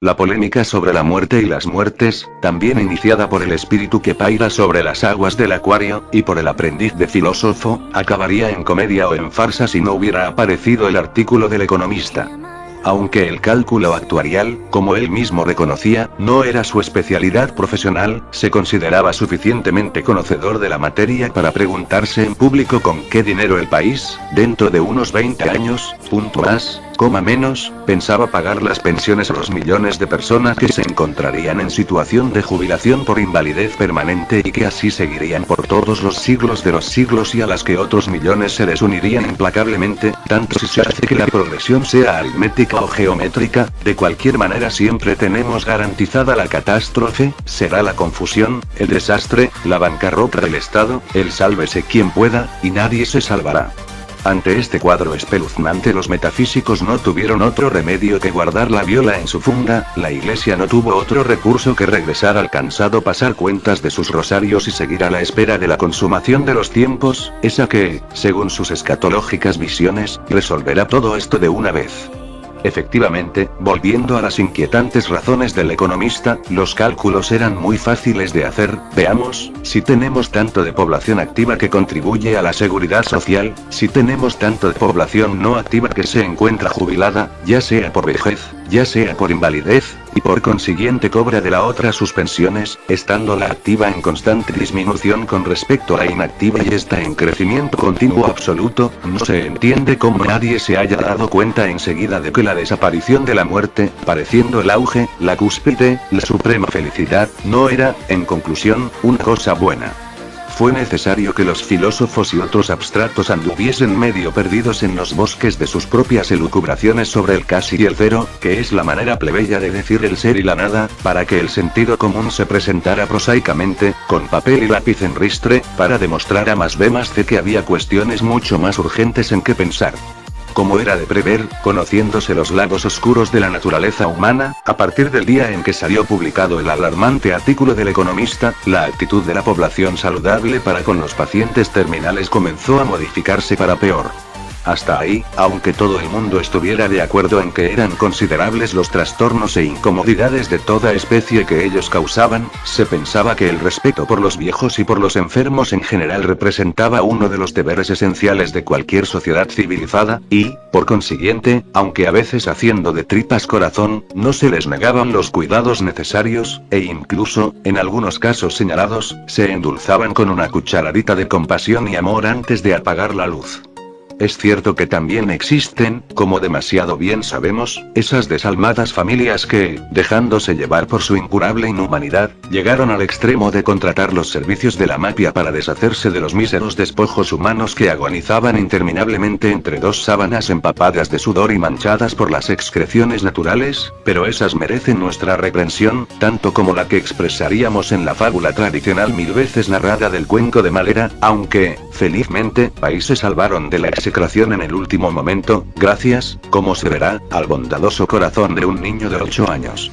La polémica sobre la muerte y las muertes, también iniciada por el espíritu que paira sobre las aguas del acuario, y por el aprendiz de filósofo, acabaría en comedia o en farsa si no hubiera aparecido el artículo del Economista. Aunque el cálculo actuarial, como él mismo reconocía, no era su especialidad profesional, se consideraba suficientemente conocedor de la materia para preguntarse en público con qué dinero el país, dentro de unos 20 años, punto más, coma menos, pensaba pagar las pensiones a los millones de personas que se encontrarían en situación de jubilación por invalidez permanente y que así seguirían por todos los siglos de los siglos y a las que otros millones se les unirían implacablemente, tanto si se hace que la progresión sea aritmética o geométrica, de cualquier manera siempre tenemos garantizada la catástrofe, será la confusión, el desastre, la bancarrota del Estado, el sálvese quien pueda, y nadie se salvará. Ante este cuadro espeluznante los metafísicos no tuvieron otro remedio que guardar la viola en su funda, la Iglesia no tuvo otro recurso que regresar al cansado pasar cuentas de sus rosarios y seguir a la espera de la consumación de los tiempos, esa que, según sus escatológicas visiones, resolverá todo esto de una vez. Efectivamente, volviendo a las inquietantes razones del Economista, los cálculos eran muy fáciles de hacer. Veamos, si tenemos tanto de población activa que contribuye a la seguridad social, si tenemos tanto de población no activa que se encuentra jubilada, ya sea por vejez, ya sea por invalidez, y por consiguiente cobra de la otra sus pensiones, estando la activa en constante disminución con respecto a la inactiva y está en crecimiento continuo absoluto, no se entiende cómo nadie se haya dado cuenta enseguida de que la desaparición de la muerte, pareciendo el auge, la cúspide, la suprema felicidad, no era, en conclusión, una cosa buena. Fue necesario que los filósofos y otros abstractos anduviesen medio perdidos en los bosques de sus propias elucubraciones sobre el casi y el cero, que es la manera plebeya de decir el ser y la nada, para que el sentido común se presentara prosaicamente, con papel y lápiz en ristre, para demostrar a más B más C que había cuestiones mucho más urgentes en que pensar. Como era de prever, conociéndose los lados oscuros de la naturaleza humana, a partir del día en que salió publicado el alarmante artículo del Economista, la actitud de la población saludable para con los pacientes terminales comenzó a modificarse para peor. Hasta ahí, aunque todo el mundo estuviera de acuerdo en que eran considerables los trastornos e incomodidades de toda especie que ellos causaban, se pensaba que el respeto por los viejos y por los enfermos en general representaba uno de los deberes esenciales de cualquier sociedad civilizada, y, por consiguiente, aunque a veces haciendo de tripas corazón, no se les negaban los cuidados necesarios, e incluso, en algunos casos señalados, se endulzaban con una cucharadita de compasión y amor antes de apagar la luz. Es cierto que también existen, como demasiado bien sabemos, esas desalmadas familias que, dejándose llevar por su incurable inhumanidad, llegaron al extremo de contratar los servicios de la mafia para deshacerse de los míseros despojos humanos que agonizaban interminablemente entre dos sábanas empapadas de sudor y manchadas por las excreciones naturales, pero esas merecen nuestra reprensión, tanto como la que expresaríamos en la fábula tradicional mil veces narrada del cuenco de Malera, aunque, felizmente, país se salvaron de la execración en el último momento, gracias, como se verá, al bondadoso corazón de un niño de 8 años.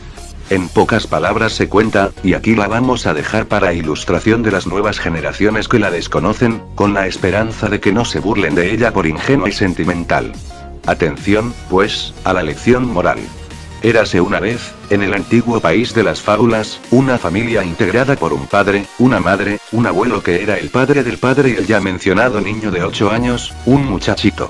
En pocas palabras se cuenta, y aquí la vamos a dejar para ilustración de las nuevas generaciones que la desconocen, con la esperanza de que no se burlen de ella por ingenua y sentimental. Atención, pues, a la lección moral. Érase una vez, en el antiguo país de las fábulas, una familia integrada por un padre, una madre, un abuelo que era el padre del padre y el ya mencionado niño de 8 años, un muchachito.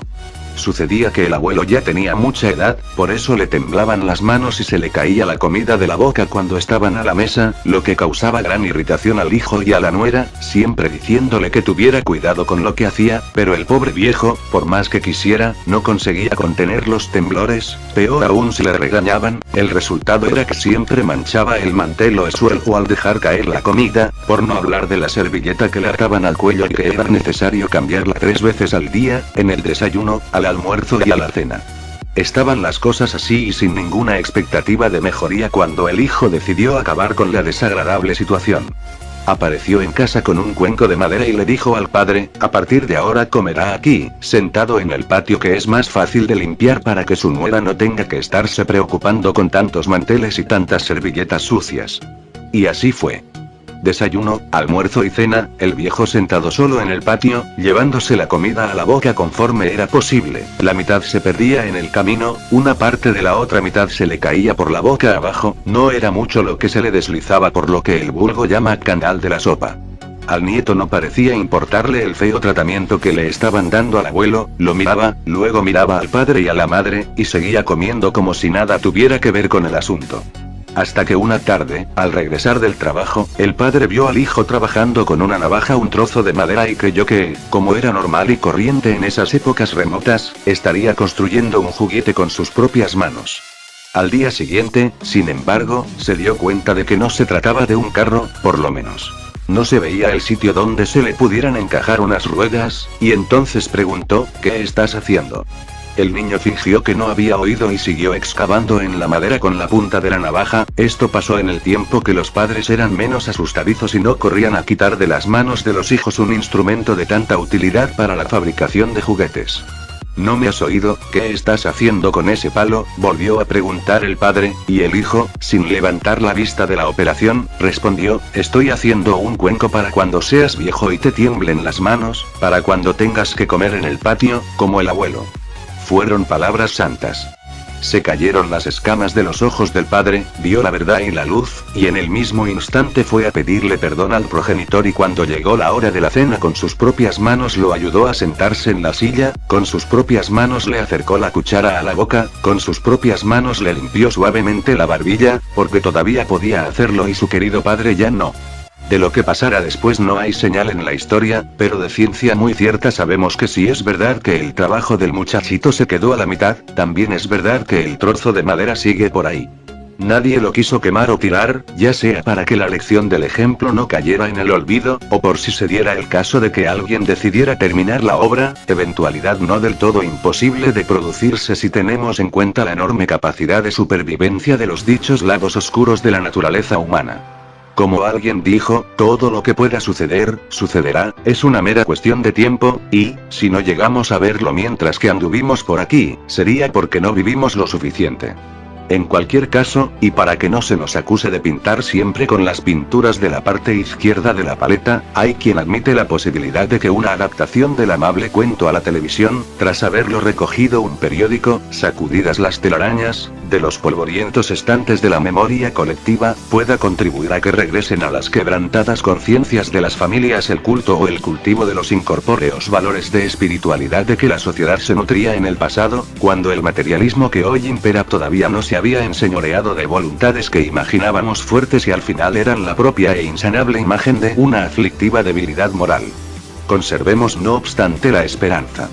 Sucedía que el abuelo ya tenía mucha edad, por eso le temblaban las manos y se le caía la comida de la boca cuando estaban a la mesa, lo que causaba gran irritación al hijo y a la nuera, siempre diciéndole que tuviera cuidado con lo que hacía, pero el pobre viejo, por más que quisiera, no conseguía contener los temblores, peor aún si le regañaban, el resultado era que siempre manchaba el mantel o el suelo al dejar caer la comida, por no hablar de la servilleta que le ataban al cuello y que era necesario cambiarla 3 veces al día, en el desayuno, al almuerzo y a la cena. Estaban las cosas así y sin ninguna expectativa de mejoría cuando el hijo decidió acabar con la desagradable situación. Apareció en casa con un cuenco de madera y le dijo al padre, a partir de ahora comerá aquí, sentado en el patio que es más fácil de limpiar para que su nuera no tenga que estarse preocupando con tantos manteles y tantas servilletas sucias. Y así fue. desayuno, almuerzo y cena, el viejo sentado solo en el patio, llevándose la comida a la boca conforme era posible. La mitad se perdía en el camino, una parte de la otra mitad se le caía por la boca abajo, no era mucho lo que se le deslizaba por lo que el vulgo llama canal de la sopa. Al nieto no parecía importarle el feo tratamiento que le estaban dando al abuelo, lo miraba, luego miraba al padre y a la madre, y seguía comiendo como si nada tuviera que ver con el asunto. Hasta que una tarde, al regresar del trabajo, el padre vio al hijo trabajando con una navaja un trozo de madera y creyó que, como era normal y corriente en esas épocas remotas, estaría construyendo un juguete con sus propias manos. Al día siguiente, sin embargo, se dio cuenta de que no se trataba de un carro, por lo menos. No se veía el sitio donde se le pudieran encajar unas ruedas, y entonces preguntó, ¿qué estás haciendo? El niño fingió que no había oído y siguió excavando en la madera con la punta de la navaja. Esto pasó en el tiempo que los padres eran menos asustadizos y no corrían a quitar de las manos de los hijos un instrumento de tanta utilidad para la fabricación de juguetes. ¿No me has oído? ¿Qué estás haciendo con ese palo?, volvió a preguntar el padre, y el hijo, sin levantar la vista de la operación, respondió, estoy haciendo un cuenco para cuando seas viejo y te tiemblen las manos, para cuando tengas que comer en el patio, como el abuelo. Fueron palabras santas. Se cayeron las escamas de los ojos del padre, vio la verdad y la luz, y en el mismo instante fue a pedirle perdón al progenitor y cuando llegó la hora de la cena con sus propias manos lo ayudó a sentarse en la silla, con sus propias manos le acercó la cuchara a la boca, con sus propias manos le limpió suavemente la barbilla, porque todavía podía hacerlo y su querido padre ya no. De lo que pasara después no hay señal en la historia, pero de ciencia muy cierta sabemos que si es verdad que el trabajo del muchachito se quedó a la mitad, también es verdad que el trozo de madera sigue por ahí. Nadie lo quiso quemar o tirar, ya sea para que la lección del ejemplo no cayera en el olvido, o por si se diera el caso de que alguien decidiera terminar la obra, eventualidad no del todo imposible de producirse si tenemos en cuenta la enorme capacidad de supervivencia de los dichos lados oscuros de la naturaleza humana. Como alguien dijo, todo lo que pueda suceder, sucederá, es una mera cuestión de tiempo, y, si no llegamos a verlo mientras que anduvimos por aquí, sería porque no vivimos lo suficiente. En cualquier caso, y para que no se nos acuse de pintar siempre con las pinturas de la parte izquierda de la paleta, hay quien admite la posibilidad de que una adaptación del amable cuento a la televisión, tras haberlo recogido un periódico, sacudidas las telarañas, de los polvorientos estantes de la memoria colectiva, pueda contribuir a que regresen a las quebrantadas conciencias de las familias el culto o el cultivo de los incorpóreos valores de espiritualidad de que la sociedad se nutría en el pasado, cuando el materialismo que hoy impera todavía no se había enseñoreado de voluntades que imaginábamos fuertes y al final eran la propia e insanable imagen de una aflictiva debilidad moral. Conservemos no obstante la esperanza.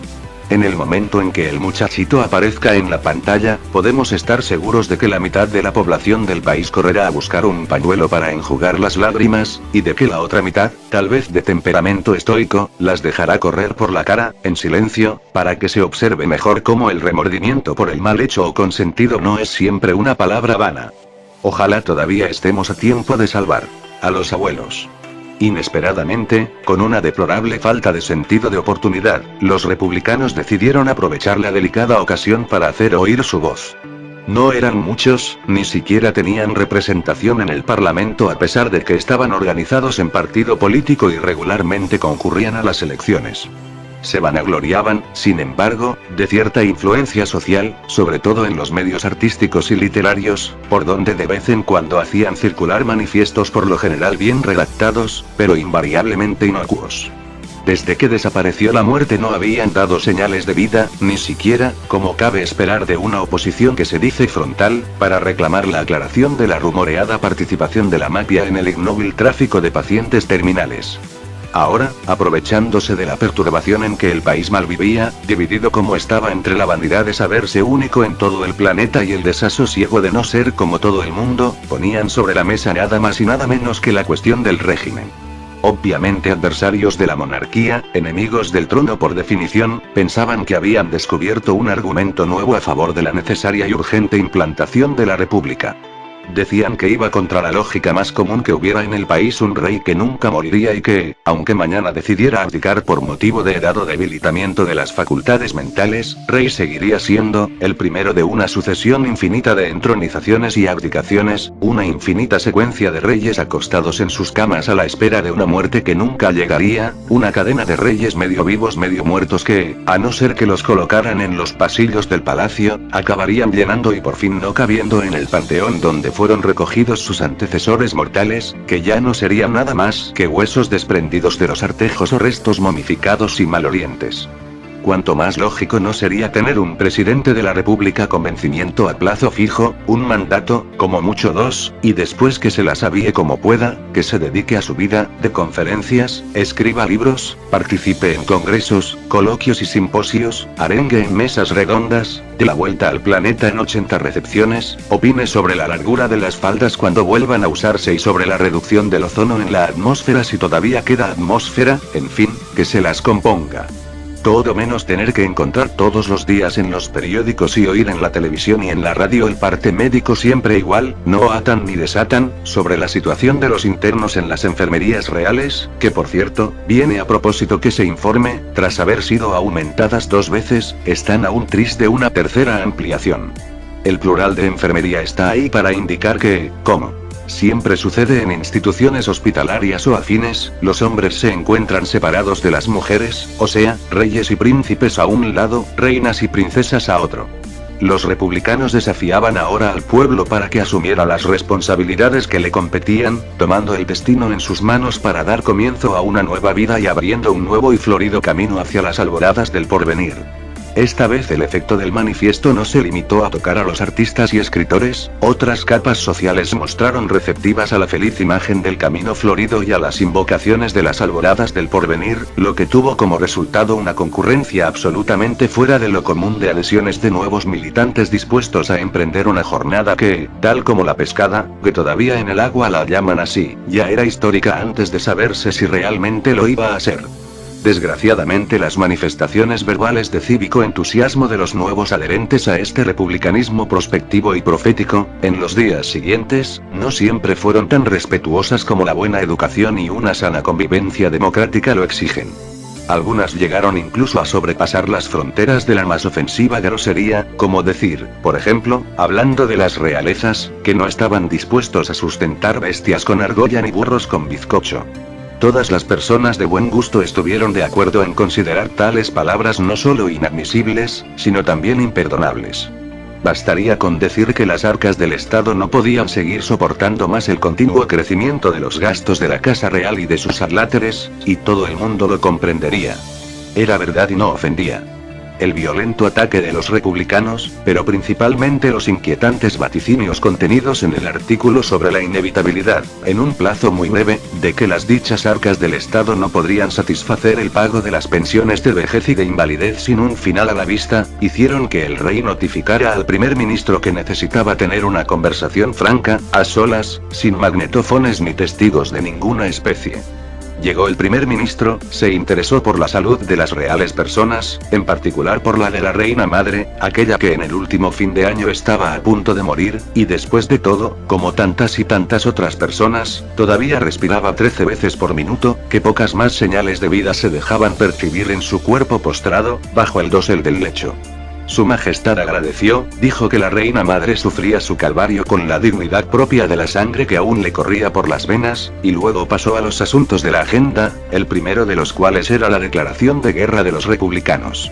En el momento en que el muchachito aparezca en la pantalla, podemos estar seguros de que la mitad de la población del país correrá a buscar un pañuelo para enjugar las lágrimas, y de que la otra mitad, tal vez de temperamento estoico, las dejará correr por la cara, en silencio, para que se observe mejor cómo el remordimiento por el mal hecho o consentido no es siempre una palabra vana. Ojalá todavía estemos a tiempo de salvar a los abuelos. Inesperadamente, con una deplorable falta de sentido de oportunidad, los republicanos decidieron aprovechar la delicada ocasión para hacer oír su voz. No eran muchos, ni siquiera tenían representación en el Parlamento a pesar de que estaban organizados en partido político y regularmente concurrían a las elecciones. Se vanagloriaban, sin embargo, de cierta influencia social, sobre todo en los medios artísticos y literarios, por donde de vez en cuando hacían circular manifiestos por lo general bien redactados, pero invariablemente inocuos. Desde que desapareció la muerte no habían dado señales de vida, ni siquiera, como cabe esperar de una oposición que se dice frontal, para reclamar la aclaración de la rumoreada participación de la mafia en el ignóbil tráfico de pacientes terminales. Ahora, aprovechándose de la perturbación en que el país malvivía, dividido como estaba entre la vanidad de saberse único en todo el planeta y el desasosiego de no ser como todo el mundo, ponían sobre la mesa nada más y nada menos que la cuestión del régimen. Obviamente adversarios de la monarquía, enemigos del trono por definición, pensaban que habían descubierto un argumento nuevo a favor de la necesaria y urgente implantación de la república. Decían que iba contra la lógica más común que hubiera en el país, un rey que nunca moriría y que, aunque mañana decidiera abdicar por motivo de edad o debilitamiento de las facultades mentales, rey seguiría siendo, el primero de una sucesión infinita de entronizaciones y abdicaciones, una infinita secuencia de reyes acostados en sus camas a la espera de una muerte que nunca llegaría, una cadena de reyes medio vivos medio muertos que, a no ser que los colocaran en los pasillos del palacio, acabarían llenando y por fin no cabiendo en el panteón donde fueron recogidos sus antecesores mortales, que ya no serían nada más que huesos desprendidos de los artejos o restos momificados y malolientes. Cuanto más lógico no sería tener un presidente de la República con vencimiento a plazo fijo, un mandato, como mucho 2, y después que se las avíe como pueda, que se dedique a su vida, de conferencias, escriba libros, participe en congresos, coloquios y simposios, arengue en mesas redondas, dé la vuelta al planeta en 80 recepciones, opine sobre la largura de las faldas cuando vuelvan a usarse y sobre la reducción del ozono en la atmósfera si todavía queda atmósfera, en fin, que se las componga. Todo menos tener que encontrar todos los días en los periódicos y oír en la televisión y en la radio el parte médico siempre igual, no atan ni desatan, sobre la situación de los internos en las enfermerías reales, que por cierto, viene a propósito que se informe, tras haber sido aumentadas 2 veces, están aún tris de una tercera ampliación. El plural de enfermería está ahí para indicar que, como siempre sucede en instituciones hospitalarias o afines, los hombres se encuentran separados de las mujeres, o sea, reyes y príncipes a un lado, reinas y princesas a otro. Los republicanos desafiaban ahora al pueblo para que asumiera las responsabilidades que le competían, tomando el destino en sus manos para dar comienzo a una nueva vida y abriendo un nuevo y florido camino hacia las alboradas del porvenir. Esta vez el efecto del manifiesto no se limitó a tocar a los artistas y escritores, otras capas sociales mostraron receptivas a la feliz imagen del camino florido y a las invocaciones de las alboradas del porvenir, lo que tuvo como resultado una concurrencia absolutamente fuera de lo común de adhesiones de nuevos militantes dispuestos a emprender una jornada que, tal como la pescada, que todavía en el agua la llaman así, ya era histórica antes de saberse si realmente lo iba a ser. Desgraciadamente las manifestaciones verbales de cívico entusiasmo de los nuevos adherentes a este republicanismo prospectivo y profético, en los días siguientes, no siempre fueron tan respetuosas como la buena educación y una sana convivencia democrática lo exigen. Algunas llegaron incluso a sobrepasar las fronteras de la más ofensiva grosería, como decir, por ejemplo, hablando de las realezas, que no estaban dispuestos a sustentar bestias con argolla ni burros con bizcocho. Todas las personas de buen gusto estuvieron de acuerdo en considerar tales palabras no solo inadmisibles, sino también imperdonables. Bastaría con decir que las arcas del Estado no podían seguir soportando más el continuo crecimiento de los gastos de la Casa Real y de sus adláteres, y todo el mundo lo comprendería. Era verdad y no ofendía. El violento ataque de los republicanos, pero principalmente los inquietantes vaticinios contenidos en el artículo sobre la inevitabilidad, en un plazo muy breve, de que las dichas arcas del Estado no podrían satisfacer el pago de las pensiones de vejez y de invalidez sin un final a la vista, hicieron que el rey notificara al primer ministro que necesitaba tener una conversación franca, a solas, sin magnetofones ni testigos de ninguna especie. Llegó el primer ministro, se interesó por la salud de las reales personas, en particular por la de la reina madre, aquella que en el último fin de año estaba a punto de morir, y después de todo, como tantas y tantas otras personas, todavía respiraba 13 veces por minuto, que pocas más señales de vida se dejaban percibir en su cuerpo postrado, bajo el dosel del lecho. Su Majestad agradeció, dijo que la reina madre sufría su calvario con la dignidad propia de la sangre que aún le corría por las venas, y luego pasó a los asuntos de la agenda, el primero de los cuales era la declaración de guerra de los republicanos.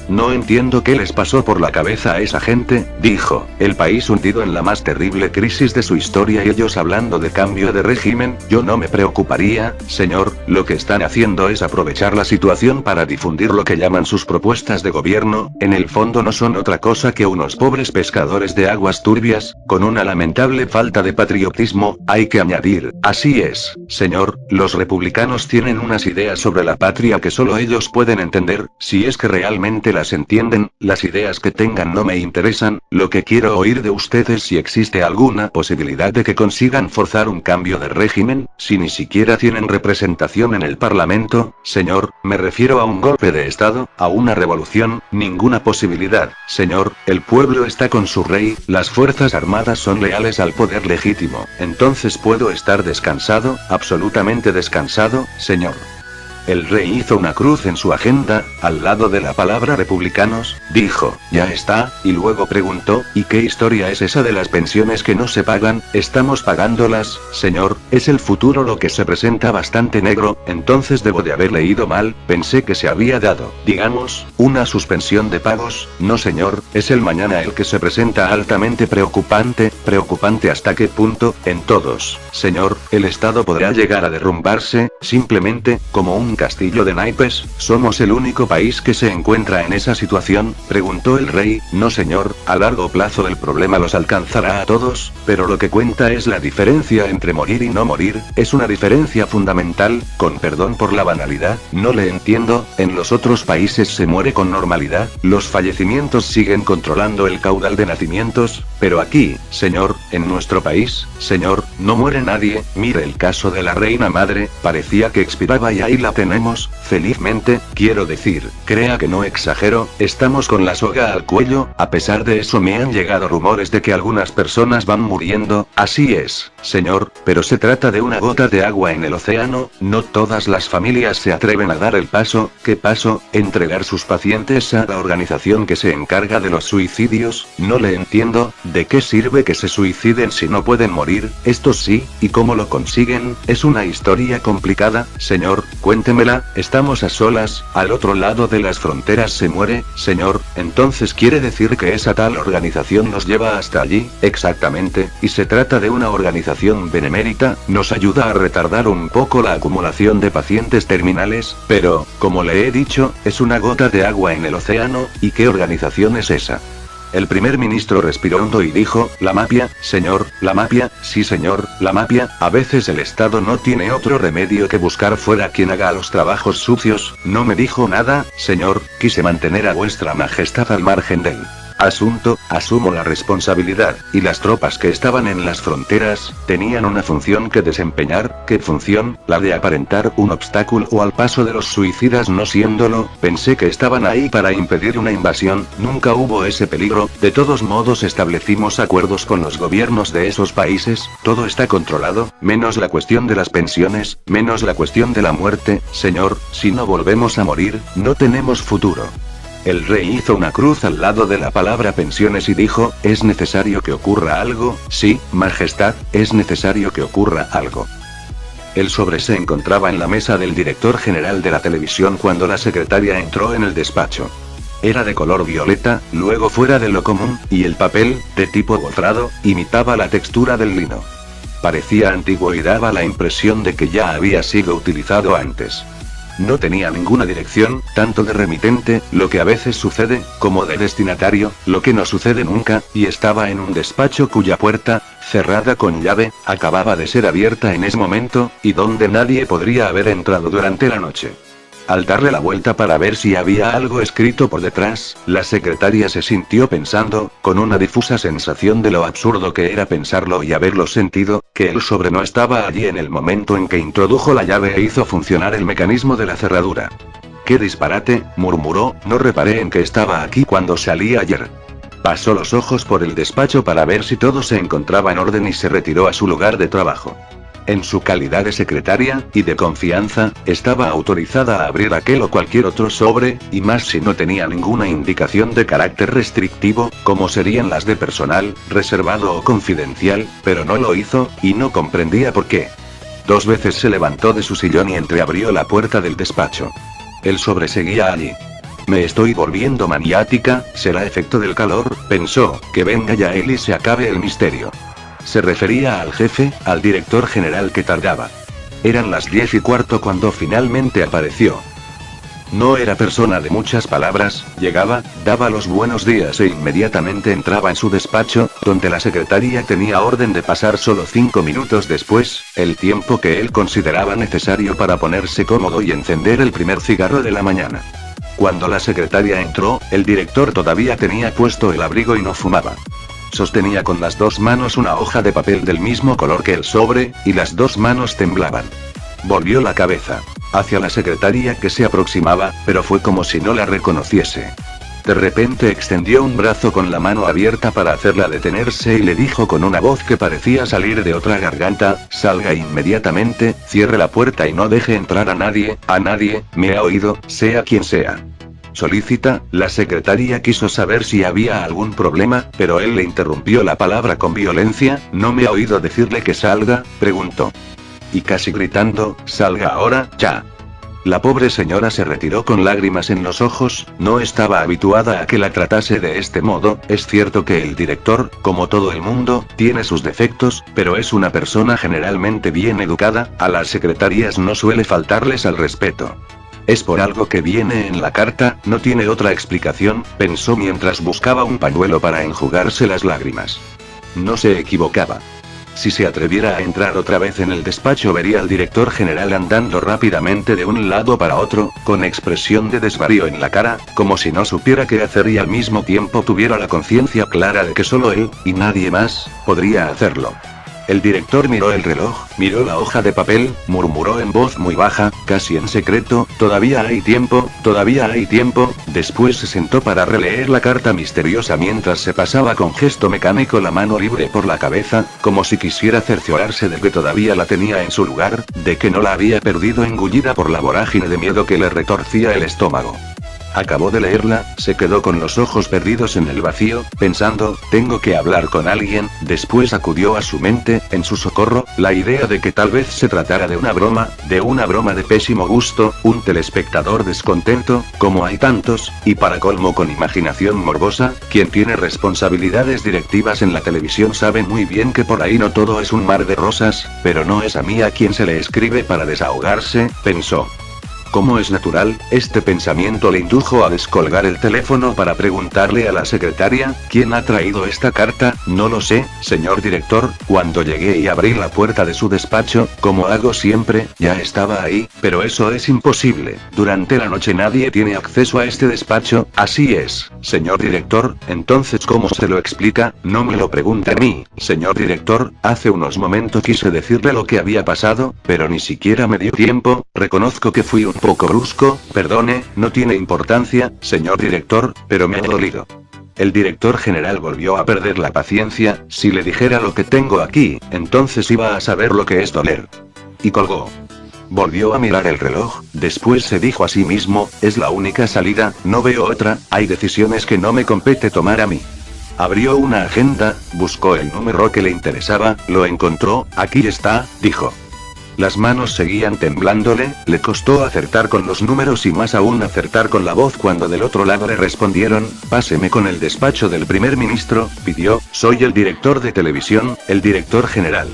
No entiendo qué les pasó por la cabeza a esa gente, dijo, el país hundido en la más terrible crisis de su historia y ellos hablando de cambio de régimen, yo no me preocuparía, señor, lo que están haciendo es aprovechar la situación para difundir lo que llaman sus propuestas de gobierno, en el fondo no son otra cosa que unos pobres pescadores de aguas turbias, con una lamentable falta de patriotismo, hay que añadir, así es, señor, los republicanos tienen unas ideas sobre la patria que solo ellos pueden entender, si es que realmente las entienden, las ideas que tengan no me interesan, lo que quiero oír de ustedes si existe alguna posibilidad de que consigan forzar un cambio de régimen, si ni siquiera tienen representación en el Parlamento, señor, me refiero a un golpe de Estado, a una revolución, ninguna posibilidad, señor, el pueblo está con su rey, las fuerzas armadas son leales al poder legítimo, entonces puedo estar descansado, absolutamente descansado, señor. El rey hizo una cruz en su agenda, al lado de la palabra republicanos, dijo, ya está, y luego preguntó, ¿y qué historia es esa de las pensiones que no se pagan? Estamos pagándolas, señor, es el futuro lo que se presenta bastante negro, entonces debo de haber leído mal, pensé que se había dado, digamos, una suspensión de pagos, no señor, es el mañana el que se presenta altamente preocupante, preocupante hasta qué punto, en todos, señor, el Estado podrá llegar a derrumbarse, simplemente, como un castillo de naipes, ¿somos el único país que se encuentra en esa situación?, preguntó el rey, no señor, a largo plazo el problema los alcanzará a todos, pero lo que cuenta es la diferencia entre morir y no morir, es una diferencia fundamental, con perdón por la banalidad, no le entiendo, en los otros países se muere con normalidad, los fallecimientos siguen controlando el caudal de nacimientos, pero aquí, señor, en nuestro país, señor, no muere nadie, mire el caso de la reina madre, parecía que expiraba y ahí la tenemos, felizmente, quiero decir, crea que no exagero, estamos con la soga al cuello, a pesar de eso me han llegado rumores de que algunas personas van muriendo, así es, señor, pero se trata de una gota de agua en el océano, no todas las familias se atreven a dar el paso, ¿qué paso? Entregar sus pacientes a la organización que se encarga de los suicidios, no le entiendo, ¿de qué sirve que se suiciden si no pueden morir? Esto sí, ¿y cómo lo consiguen? Es una historia complicada, señor, cuéntemela, estamos a solas, al otro lado de las fronteras se muere, señor, entonces quiere decir que esa tal organización nos lleva hasta allí, exactamente, y se trata de una organización benemérita, nos ayuda a retardar un poco la acumulación de pacientes terminales, pero, como le he dicho, es una gota de agua en el océano, ¿y qué organización es esa? El primer ministro respiró hondo y dijo, la mafia, señor, la mafia, sí señor, la mafia, a veces el Estado no tiene otro remedio que buscar fuera quien haga los trabajos sucios, no me dijo nada, señor, quise mantener a vuestra majestad al margen del asunto, asumo la responsabilidad, y las tropas que estaban en las fronteras, tenían una función que desempeñar, ¿qué función? La de aparentar un obstáculo al paso de los suicidas no siéndolo, pensé que estaban ahí para impedir una invasión, nunca hubo ese peligro, de todos modos establecimos acuerdos con los gobiernos de esos países, todo está controlado, menos la cuestión de las pensiones, menos la cuestión de la muerte, señor, si no volvemos a morir, no tenemos futuro. El rey hizo una cruz al lado de la palabra pensiones y dijo, ¿es necesario que ocurra algo? Sí, majestad, es necesario que ocurra algo. El sobre se encontraba en la mesa del director general de la televisión cuando la secretaria entró en el despacho. Era de color violeta, luego fuera de lo común, y el papel, de tipo gofrado, imitaba la textura del lino. Parecía antiguo y daba la impresión de que ya había sido utilizado antes. No tenía ninguna dirección, tanto de remitente, lo que a veces sucede, como de destinatario, lo que no sucede nunca, y estaba en un despacho cuya puerta, cerrada con llave, acababa de ser abierta en ese momento, y donde nadie podría haber entrado durante la noche. Al darle la vuelta para ver si había algo escrito por detrás, la secretaria se sintió pensando, con una difusa sensación de lo absurdo que era pensarlo y haberlo sentido, que el sobre no estaba allí en el momento en que introdujo la llave e hizo funcionar el mecanismo de la cerradura. ¡Qué disparate!, murmuró, no reparé en que estaba aquí cuando salí ayer. Pasó los ojos por el despacho para ver si todo se encontraba en orden y se retiró a su lugar de trabajo. En su calidad de secretaria, y de confianza, estaba autorizada a abrir aquel o cualquier otro sobre, y más si no tenía ninguna indicación de carácter restrictivo, como serían las de personal, reservado o confidencial, pero no lo hizo, y no comprendía por qué. 2 veces se levantó de su sillón y entreabrió la puerta del despacho. El sobre seguía allí. Me estoy volviendo maniática, será efecto del calor, pensó, que venga ya él y se acabe el misterio. Se refería al jefe, al director general que tardaba. Eran las 10:15 cuando finalmente apareció. No era persona de muchas palabras, llegaba, daba los buenos días e inmediatamente entraba en su despacho, donde la secretaria tenía orden de pasar solo 5 minutos después, el tiempo que él consideraba necesario para ponerse cómodo y encender el primer cigarro de la mañana. Cuando la secretaria entró, el director todavía tenía puesto el abrigo y no fumaba. Sostenía con las dos manos una hoja de papel del mismo color que el sobre, y las dos manos temblaban. Volvió la cabeza hacia la secretaria que se aproximaba, pero fue como si no la reconociese. De repente extendió un brazo con la mano abierta para hacerla detenerse y le dijo con una voz que parecía salir de otra garganta: salga inmediatamente, cierre la puerta y no deje entrar a nadie, me ha oído, sea quien sea. Solícita, la secretaria quiso saber si había algún problema, pero él le interrumpió la palabra con violencia. ¿No me ha oído decirle que salga?, preguntó. Y casi gritando: salga ahora, ya. La pobre señora se retiró con lágrimas en los ojos, no estaba habituada a que la tratase de este modo. Es cierto que el director, como todo el mundo, tiene sus defectos, pero es una persona generalmente bien educada, a las secretarias no suele faltarles al respeto. Es por algo que viene en la carta, no tiene otra explicación, pensó mientras buscaba un pañuelo para enjugarse las lágrimas. No se equivocaba. Si se atreviera a entrar otra vez en el despacho vería al director general andando rápidamente de un lado para otro, con expresión de desvarío en la cara, como si no supiera qué hacer y al mismo tiempo tuviera la conciencia clara de que solo él, y nadie más, podría hacerlo. El director miró el reloj, miró la hoja de papel, murmuró en voz muy baja, casi en secreto: todavía hay tiempo, después se sentó para releer la carta misteriosa mientras se pasaba con gesto mecánico la mano libre por la cabeza, como si quisiera cerciorarse de que todavía la tenía en su lugar, de que no la había perdido engullida por la vorágine de miedo que le retorcía el estómago. Acabó de leerla, se quedó con los ojos perdidos en el vacío, pensando: tengo que hablar con alguien. Después acudió a su mente, en su socorro, la idea de que tal vez se tratara de una broma de pésimo gusto, un telespectador descontento, como hay tantos, y para colmo con imaginación morbosa. Quien tiene responsabilidades directivas en la televisión sabe muy bien que por ahí no todo es un mar de rosas, pero no es a mí a quien se le escribe para desahogarse, pensó. Como es natural, este pensamiento le indujo a descolgar el teléfono para preguntarle a la secretaria: ¿quién ha traído esta carta? No lo sé, señor director. Cuando llegué y abrí la puerta de su despacho, como hago siempre, ya estaba ahí, pero eso es imposible. Durante la noche nadie tiene acceso a este despacho. Así es, señor director. Entonces, ¿cómo se lo explica? No me lo pregunte a mí, señor director. Hace unos momentos quise decirle lo que había pasado, pero ni siquiera me dio tiempo. Reconozco que fui un poco brusco, perdone, no tiene importancia, señor director, pero me ha dolido. El director general volvió a perder la paciencia: si le dijera lo que tengo aquí, entonces iba a saber lo que es doler. Y colgó. Volvió a mirar el reloj, después se dijo a sí mismo: es la única salida, no veo otra, hay decisiones que no me compete tomar a mí. Abrió una agenda, buscó el número que le interesaba, lo encontró. Aquí está, dijo. Las manos seguían temblándole, le costó acertar con los números y más aún acertar con la voz cuando del otro lado le respondieron: páseme con el despacho del primer ministro, pidió. Soy el director de televisión, el director general.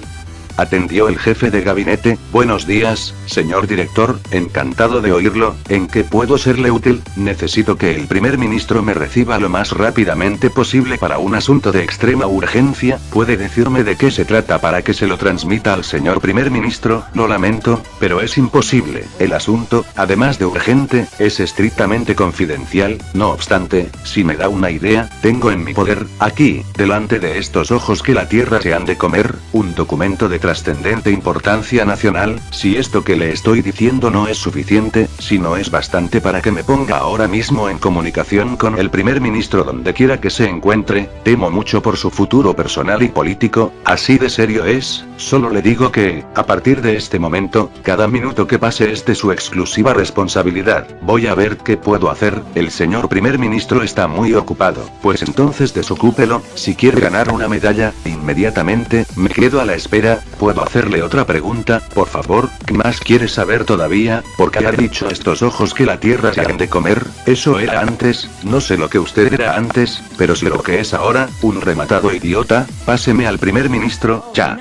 Atendió el jefe de gabinete. Buenos días, señor director, encantado de oírlo. ¿En qué puedo serle útil? Necesito que el primer ministro me reciba lo más rápidamente posible para un asunto de extrema urgencia. ¿Puede decirme de qué se trata para que se lo transmita al señor primer ministro? Lo lamento, pero es imposible. El asunto, además de urgente, es estrictamente confidencial. No obstante, si me da una idea, tengo en mi poder, aquí, delante de estos ojos que la tierra se han de comer, un documento de trascendente importancia nacional. Si esto que le estoy diciendo no es suficiente, si no es bastante para que me ponga ahora mismo en comunicación con el primer ministro donde quiera que se encuentre, temo mucho por su futuro personal y político, así de serio es. Solo le digo que, a partir de este momento, cada minuto que pase es de su exclusiva responsabilidad. Voy a ver qué puedo hacer. El señor primer ministro está muy ocupado. Pues entonces desocúpelo. Si quiere ganar una medalla, inmediatamente, me quedo a la espera. ¿Puedo hacerle otra pregunta, por favor? ¿Qué más quiere saber todavía? ¿Por qué ha dicho estos ojos que la tierra se han de comer? Eso era antes, no sé lo que usted era antes, pero sé lo que es ahora, un rematado idiota. Páseme al primer ministro, ya.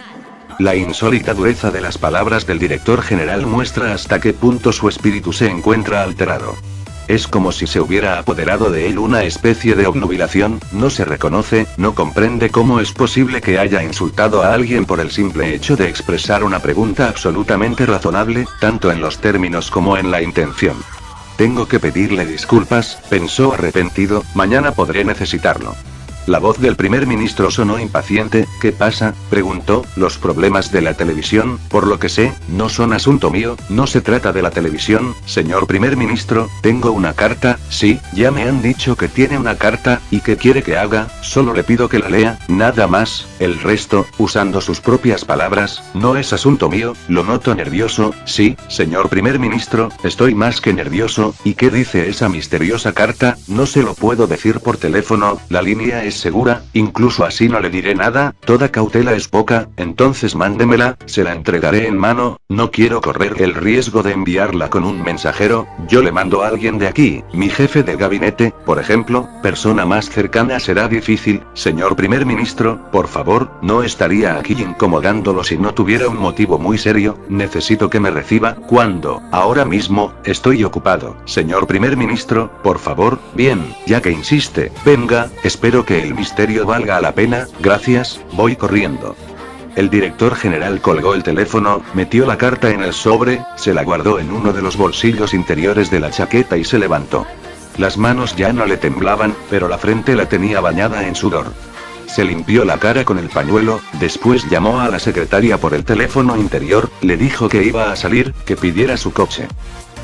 La insólita dureza de las palabras del director general muestra hasta qué punto su espíritu se encuentra alterado. Es como si se hubiera apoderado de él una especie de obnubilación, no se reconoce, no comprende cómo es posible que haya insultado a alguien por el simple hecho de expresar una pregunta absolutamente razonable, tanto en los términos como en la intención. tengo que pedirle disculpas, pensó arrepentido, mañana podré necesitarlo. La voz del primer ministro sonó impaciente. ¿Qué pasa?, preguntó. Los problemas de la televisión, por lo que sé, no son asunto mío. No se trata de la televisión, señor primer ministro. Tengo una carta. Sí, ya me han dicho que tiene una carta. ¿Y qué quiere que haga? Solo le pido que la lea, nada más. El resto, usando sus propias palabras, no es asunto mío. Lo noto nervioso. Sí, señor primer ministro, estoy más que nervioso. ¿Y qué dice esa misteriosa carta? No se lo puedo decir por teléfono, la línea es segura, incluso así no le diré nada, toda cautela es poca. Entonces mándemela, se la entregaré en mano. No quiero correr el riesgo de enviarla con un mensajero. Yo le mando a alguien de aquí, mi jefe de gabinete, por ejemplo. Persona más cercana será difícil. Señor primer ministro, por favor, no estaría aquí incomodándolo si no tuviera un motivo muy serio. Necesito que me reciba. ¿Cuándo? Ahora mismo. Estoy ocupado. Señor primer ministro, por favor. Bien, ya que insiste, venga. Espero que el misterio valga la pena. Gracias, voy corriendo. El director general colgó el teléfono, metió la carta en el sobre, se la guardó en uno de los bolsillos interiores de la chaqueta y se levantó. Las manos ya no le temblaban, pero la frente la tenía bañada en sudor. Se limpió la cara con el pañuelo, después llamó a la secretaria por el teléfono interior, le dijo que iba a salir, que pidiera su coche.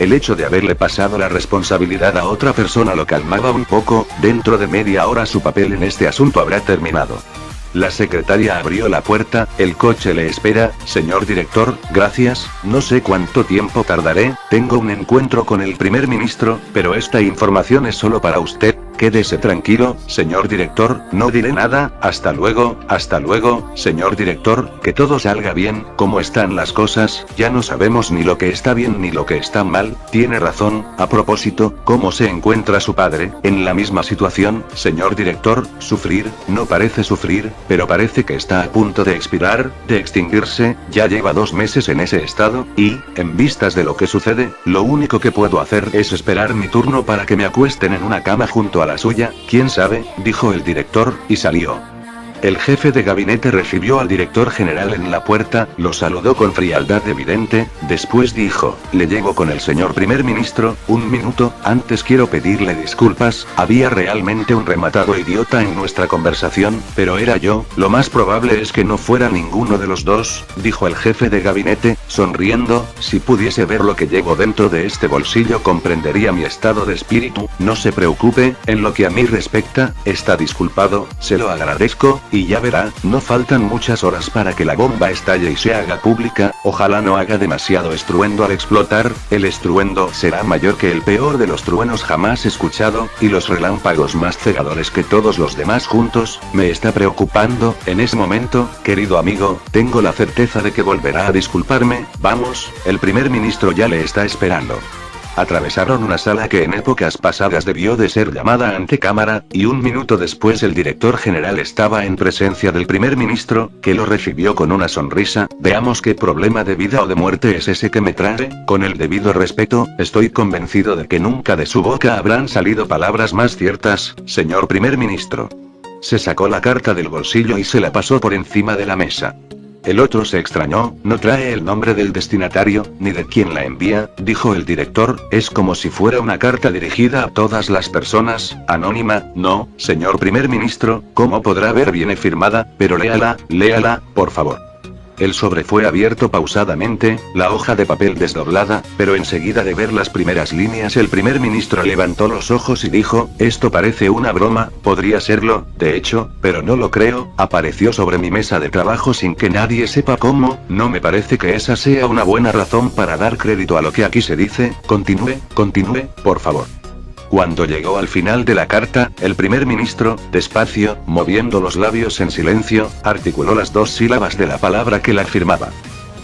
El hecho de haberle pasado la responsabilidad a otra persona lo calmaba un poco. Dentro de media hora su papel en este asunto habrá terminado. La secretaria abrió la puerta. El coche le espera, señor director. Gracias, no sé cuánto tiempo tardaré, tengo un encuentro con el primer ministro, pero esta información es solo para usted. Quédese tranquilo, señor director, no diré nada. Hasta luego, señor director, que todo salga bien. ¿Cómo están las cosas? Ya no sabemos ni lo que está bien ni lo que está mal. Tiene razón. A propósito, ¿cómo se encuentra su padre? En la misma situación, señor director. Sufrir, no parece sufrir, pero parece que está a punto de expirar, de extinguirse. Ya lleva 2 meses en ese estado, y, en vistas de lo que sucede, lo único que puedo hacer es esperar mi turno para que me acuesten en una cama junto a la suya. ¿Quién sabe?, dijo el director, y salió. El jefe de gabinete recibió al director general en la puerta, lo saludó con frialdad evidente, después dijo, le llevo con el señor primer ministro. Un minuto, antes quiero pedirle disculpas, había realmente un rematado idiota en nuestra conversación, pero era yo. Lo más probable es que no fuera ninguno de los dos, dijo el jefe de gabinete, sonriendo. Si pudiese ver lo que llevo dentro de este bolsillo comprendería mi estado de espíritu. No se preocupe, en lo que a mí respecta, está disculpado, se lo agradezco. Y ya verá, no faltan muchas horas para que la bomba estalle y se haga pública. Ojalá no haga demasiado estruendo al explotar. El estruendo será mayor que el peor de los truenos jamás escuchado, y los relámpagos más cegadores que todos los demás juntos. Me está preocupando. En ese momento, querido amigo, tengo la certeza de que volverá a disculparme. Vamos, el primer ministro ya le está esperando. Atravesaron una sala que en épocas pasadas debió de ser llamada ante cámara, y un minuto después el director general estaba en presencia del primer ministro, que lo recibió con una sonrisa. Veamos qué problema de vida o de muerte es ese que me trae. Con el debido respeto, estoy convencido de que nunca de su boca habrán salido palabras más ciertas, señor primer ministro. Se sacó la carta del bolsillo y se la pasó por encima de la mesa. El otro se extrañó. No trae el nombre del destinatario, ni de quien la envía, dijo el director. Es como si fuera una carta dirigida a todas las personas, anónima. No, señor primer ministro, ¿cómo podrá ver? Viene firmada, pero léala, por favor. El sobre fue abierto pausadamente, la hoja de papel desdoblada, pero enseguida de ver las primeras líneas el primer ministro levantó los ojos y dijo, esto parece una broma. Podría serlo, de hecho, pero no lo creo. Apareció sobre mi mesa de trabajo sin que nadie sepa cómo. No me parece que esa sea una buena razón para dar crédito a lo que aquí se dice. Continúe, por favor. Cuando llegó al final de la carta, el primer ministro, despacio, moviendo los labios en silencio, articuló las 2 sílabas de la palabra que la firmaba.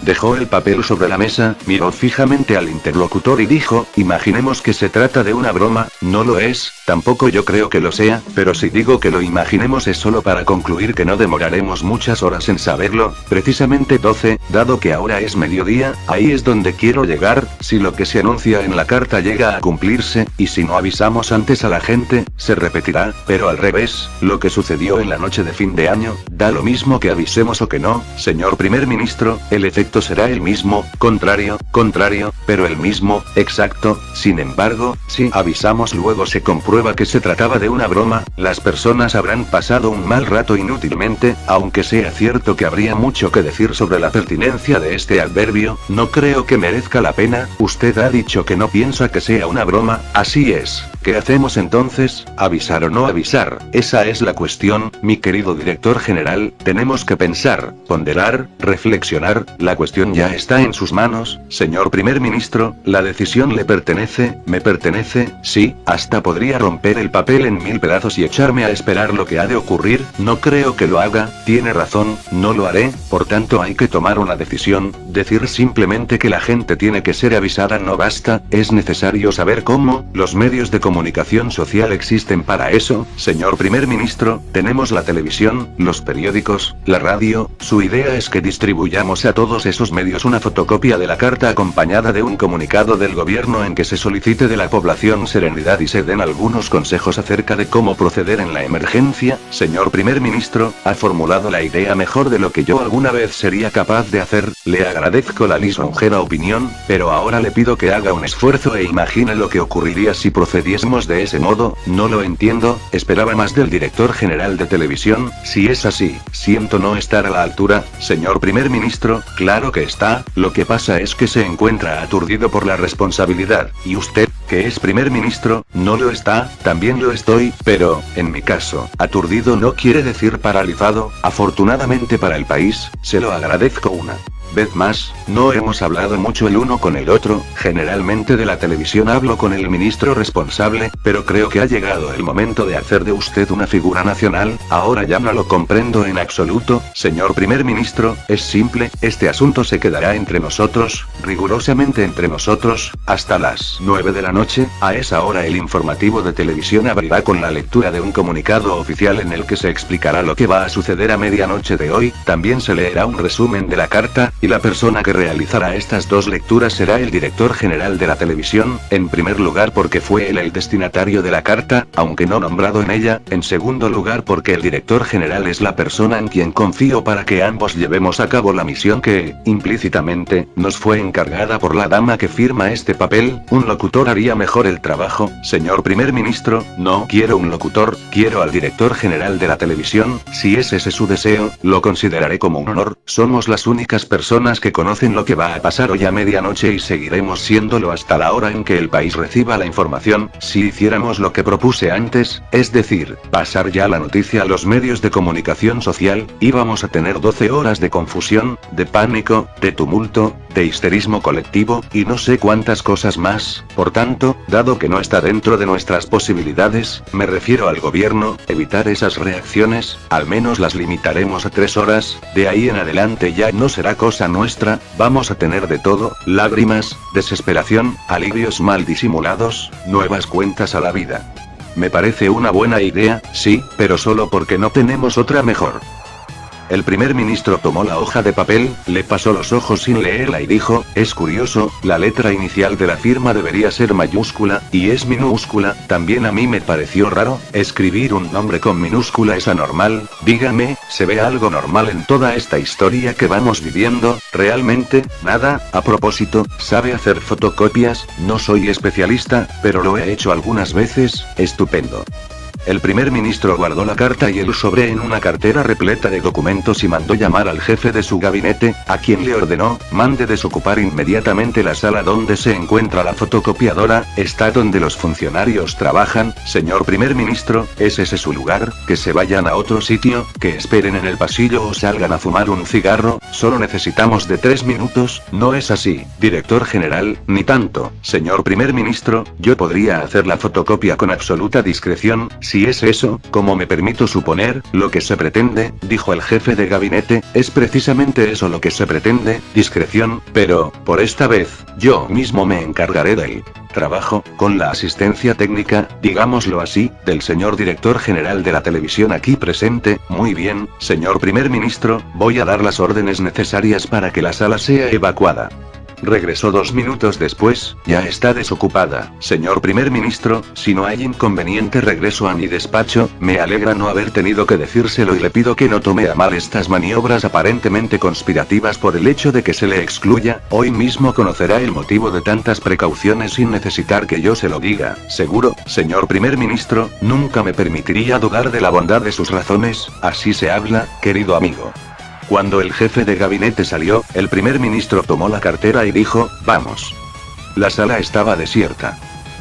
Dejó el papel sobre la mesa, miró fijamente al interlocutor y dijo, imaginemos que se trata de una broma. No lo es, tampoco yo creo que lo sea, pero si digo que lo imaginemos es solo para concluir que no demoraremos muchas horas en saberlo, precisamente 12, dado que ahora es mediodía. Ahí es donde quiero llegar. Si lo que se anuncia en la carta llega a cumplirse, y si no avisamos antes a la gente, se repetirá, pero al revés, lo que sucedió en la noche de fin de año, da lo mismo que avisemos o que no, señor primer ministro. El efecto efecto será el mismo, contrario, pero el mismo, exacto. Sin embargo, si avisamos luego se comprueba que se trataba de una broma, las personas habrán pasado un mal rato inútilmente, aunque sea cierto que habría mucho que decir sobre la pertinencia de este adverbio, no creo que merezca la pena. Usted ha dicho que no piensa que sea una broma, así es. ¿Qué hacemos entonces? ¿Avisar o no avisar? Esa es la cuestión, mi querido director general. Tenemos que pensar, ponderar, reflexionar. La cuestión ya está en sus manos, señor primer ministro. La decisión le pertenece, me pertenece. Sí, hasta podría romper el papel en 1000 pedazos y echarme a esperar lo que ha de ocurrir. No creo que lo haga, tiene razón, no lo haré. Por tanto hay que tomar una decisión. Decir simplemente que la gente tiene que ser avisada no basta, es necesario saber cómo. Los medios de comunicación social existen para eso, señor primer ministro. Tenemos la televisión, los periódicos, la radio. Su idea es que distribuyamos a todos esos medios una fotocopia de la carta acompañada de un comunicado del gobierno en que se solicite de la población serenidad y se den algunos consejos acerca de cómo proceder en la emergencia. Señor primer ministro, ha formulado la idea mejor de lo que yo alguna vez sería capaz de hacer. Le agradezco la lisonjera opinión, pero ahora le pido que haga un esfuerzo e imagine lo que ocurriría si procediésemos de ese modo. No lo entiendo, esperaba más del director general de televisión. Si es así, siento no estar a la altura, señor primer ministro. Claro que está, lo que pasa es que se encuentra aturdido por la responsabilidad, y usted, que es primer ministro, no lo está. También lo estoy, pero, en mi caso, aturdido no quiere decir paralizado. Afortunadamente para el país, se lo agradezco una vez más. No hemos hablado mucho el uno con el otro. Generalmente de la televisión hablo con el ministro responsable, pero creo que ha llegado el momento de hacer de usted una figura nacional. Ahora ya no lo comprendo en absoluto, señor primer ministro. Es simple, este asunto se quedará entre nosotros, rigurosamente entre nosotros, hasta las 9 de la noche. A esa hora el informativo de televisión abrirá con la lectura de un comunicado oficial en el que se explicará lo que va a suceder a medianoche de hoy. También se leerá un resumen de la carta, y la persona que realizará estas dos lecturas será el director general de la televisión, en primer lugar porque fue él el destinatario de la carta, aunque no nombrado en ella. En segundo lugar porque el director general es la persona en quien confío para que ambos llevemos a cabo la misión que, implícitamente, nos fue encargada por la dama que firma este papel. Un locutor haría mejor el trabajo, señor primer ministro. No quiero un locutor, quiero al director general de la televisión. Si es ese su deseo, lo consideraré como un honor. Somos las únicas personas que conocen lo que va a pasar hoy a medianoche y seguiremos siéndolo hasta la hora en que el país reciba la información. Si hiciéramos lo que propuse antes, es decir, pasar ya la noticia a los medios de comunicación social, íbamos a tener 12 horas de confusión, de pánico, de tumulto, de histerismo colectivo, y no sé cuántas cosas más. Por tanto, dado que no está dentro de nuestras posibilidades, me refiero al gobierno, evitar esas reacciones, al menos las limitaremos a 3 horas, de ahí en adelante ya no será cosa nuestra. Vamos a tener de todo: lágrimas, desesperación, alivios mal disimulados, nuevas cuentas a la vida. Me parece una buena idea, sí, pero solo porque no tenemos otra mejor. El primer ministro tomó la hoja de papel, le pasó los ojos sin leerla y dijo: es curioso, la letra inicial de la firma debería ser mayúscula, y es minúscula. También a mí me pareció raro, escribir un nombre con minúscula es anormal. Dígame, ¿se ve algo normal en toda esta historia que vamos viviendo? Realmente, nada. A propósito, ¿sabe hacer fotocopias? No soy especialista, pero lo he hecho algunas veces. Estupendo. El primer ministro guardó la carta y el sobre en una cartera repleta de documentos y mandó llamar al jefe de su gabinete, a quien le ordenó: mande desocupar inmediatamente la sala donde se encuentra la fotocopiadora. Está donde los funcionarios trabajan, señor primer ministro. ¿Es ese su lugar? Que se vayan a otro sitio, que esperen en el pasillo o salgan a fumar un cigarro. Solo necesitamos de 3 minutos. No es así, director general, ni tanto, señor primer ministro. Yo podría hacer la fotocopia con absoluta discreción. Si es eso, como me permito suponer, lo que se pretende, dijo el jefe de gabinete, es precisamente eso lo que se pretende, discreción, pero, por esta vez, yo mismo me encargaré del trabajo, con la asistencia técnica, digámoslo así, del señor director general de la televisión aquí presente. Muy bien, señor primer ministro, voy a dar las órdenes necesarias para que la sala sea evacuada. Regresó 2 minutos después, ya está desocupada. Señor primer ministro, si no hay inconveniente regreso a mi despacho, me alegra no haber tenido que decírselo y le pido que no tome a mal estas maniobras aparentemente conspirativas por el hecho de que se le excluya. Hoy mismo conocerá el motivo de tantas precauciones sin necesitar que yo se lo diga. Seguro, señor primer ministro, nunca me permitiría dudar de la bondad de sus razones, así se habla, querido amigo. Cuando el jefe de gabinete salió, el primer ministro tomó la cartera y dijo, vamos. La sala estaba desierta.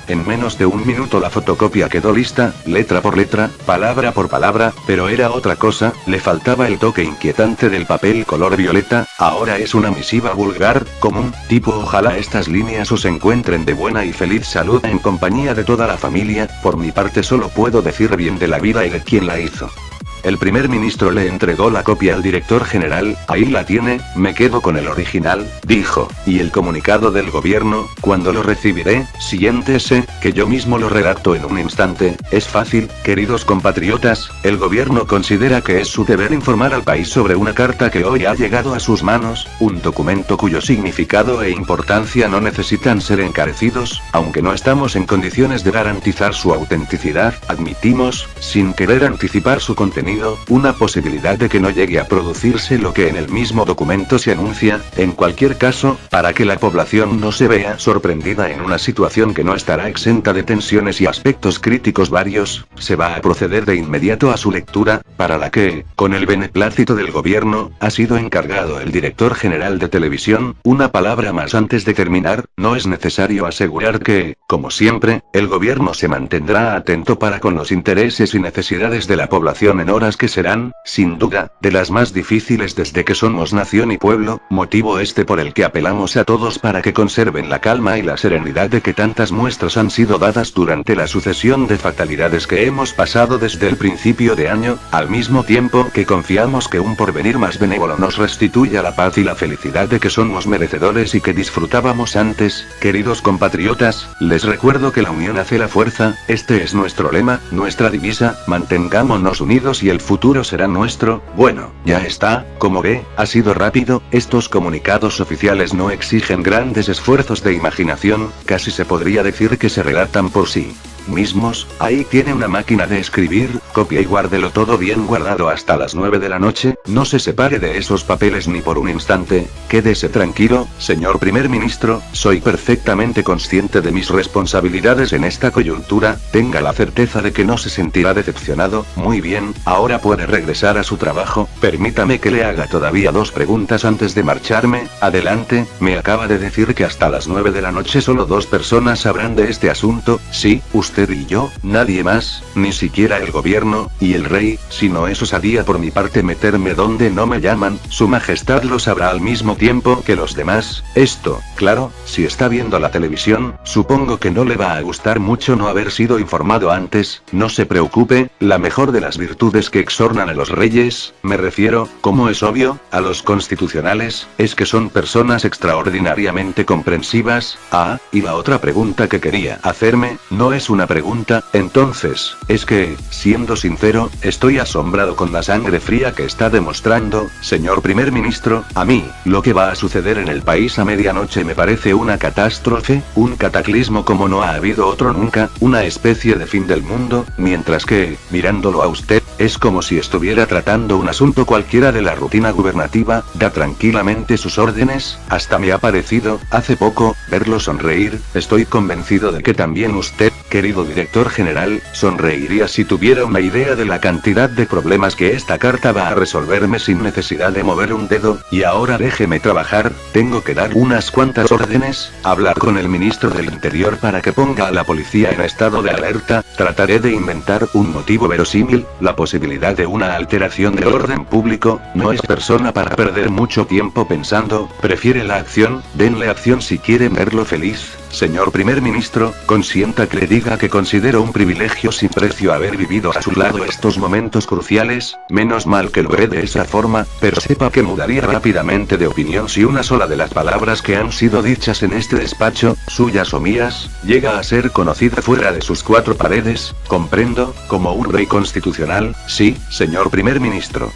En menos de 1 minuto la fotocopia quedó lista, letra por letra, palabra por palabra, pero era otra cosa, le faltaba el toque inquietante del papel color violeta. Ahora es una misiva vulgar, común, tipo ojalá estas líneas os encuentren de buena y feliz salud en compañía de toda la familia. Por mi parte solo puedo decir bien de la vida y de quien la hizo. El primer ministro le entregó la copia al director general. Ahí la tiene, me quedo con el original, dijo. Y el comunicado del gobierno, ¿cuándo lo recibiré? Siéntese, que yo mismo lo redacto en un instante. Es fácil, queridos compatriotas, el gobierno considera que es su deber informar al país sobre una carta que hoy ha llegado a sus manos, un documento cuyo significado e importancia no necesitan ser encarecidos, aunque no estamos en condiciones de garantizar su autenticidad, admitimos, sin querer anticipar su contenido, una posibilidad de que no llegue a producirse lo que en el mismo documento se anuncia. En cualquier caso, para que la población no se vea sorprendida en una situación que no estará exenta de tensiones y aspectos críticos varios, se va a proceder de inmediato a su lectura, para la que, con el beneplácito del gobierno, ha sido encargado el director general de televisión. Una palabra más antes de terminar, no es necesario asegurar que, como siempre, el gobierno se mantendrá atento para con los intereses y necesidades de la población en horas que serán, sin duda, de las más difíciles desde que somos nación y pueblo, motivo este por el que apelamos a todos para que conserven la calma y la serenidad de que tantas muestras han sido dadas durante la sucesión de fatalidades que hemos pasado desde el principio de año, al mismo tiempo que confiamos que un porvenir más benévolo nos restituya la paz y la felicidad de que somos merecedores y que disfrutábamos antes. Queridos compatriotas, les recuerdo que la unión hace la fuerza, este es nuestro lema, nuestra divisa, mantengámonos unidos y el futuro será nuestro. Bueno, ya está, como ve, ha sido rápido. Estos comunicados oficiales no exigen grandes esfuerzos de imaginación, casi se podría decir que se redactan por sí mismos. Ahí tiene una máquina de escribir, copie y guárdelo todo bien guardado hasta las 9 de la noche, no se separe de esos papeles ni por un instante, quédese tranquilo, señor primer ministro, soy perfectamente consciente de mis responsabilidades en esta coyuntura, tenga la certeza de que no se sentirá decepcionado. Muy bien, ahora puede regresar a su trabajo. Permítame que le haga todavía 2 preguntas antes de marcharme. Adelante. Me acaba de decir que hasta las 9 de la noche solo 2 personas sabrán de este asunto. Sí, usted y yo, nadie más, ni siquiera el gobierno, y el rey. Si no es osadía por mi parte meterme donde no me llaman, su majestad lo sabrá al mismo tiempo que los demás. Esto, claro, si está viendo la televisión, supongo que no le va a gustar mucho no haber sido informado antes. No se preocupe, la mejor de las virtudes que exornan a los reyes, me refiero, como es obvio, a los constitucionales, es que son personas extraordinariamente comprensivas. Ah, y la otra pregunta que quería hacerme, no es una pregunta, entonces, es que, siendo sincero, estoy asombrado con la sangre fría que está demostrando, señor primer ministro. A mí, lo que va a suceder en el país a medianoche me parece una catástrofe, un cataclismo como no ha habido otro nunca, una especie de fin del mundo, mientras que, mirándolo a usted, es como si estuviera tratando un asunto cualquiera de la rutina gubernativa, da tranquilamente sus órdenes. Hasta me ha parecido, hace poco, verlo sonreír. Estoy convencido de que también usted, querido director general, sonreiría si tuviera una idea de la cantidad de problemas que esta carta va a resolverme sin necesidad de mover un dedo. Y ahora déjeme trabajar, tengo que dar unas cuantas órdenes, hablar con el ministro del Interior para que ponga a la policía en estado de alerta, trataré de inventar un motivo verosímil, la posibilidad de una alteración del orden público. No es persona para perder mucho tiempo pensando, prefiere la acción, denle acción si quieren verlo feliz. Señor primer ministro, consienta que le diga que considero un privilegio sin precio haber vivido a su lado estos momentos cruciales. Menos mal que lo haré de esa forma, pero sepa que mudaría rápidamente de opinión si una sola de las palabras que han sido dichas en este despacho, suyas o mías, llega a ser conocida fuera de sus 4 paredes. Comprendo, como un rey constitucional. Sí, señor primer ministro.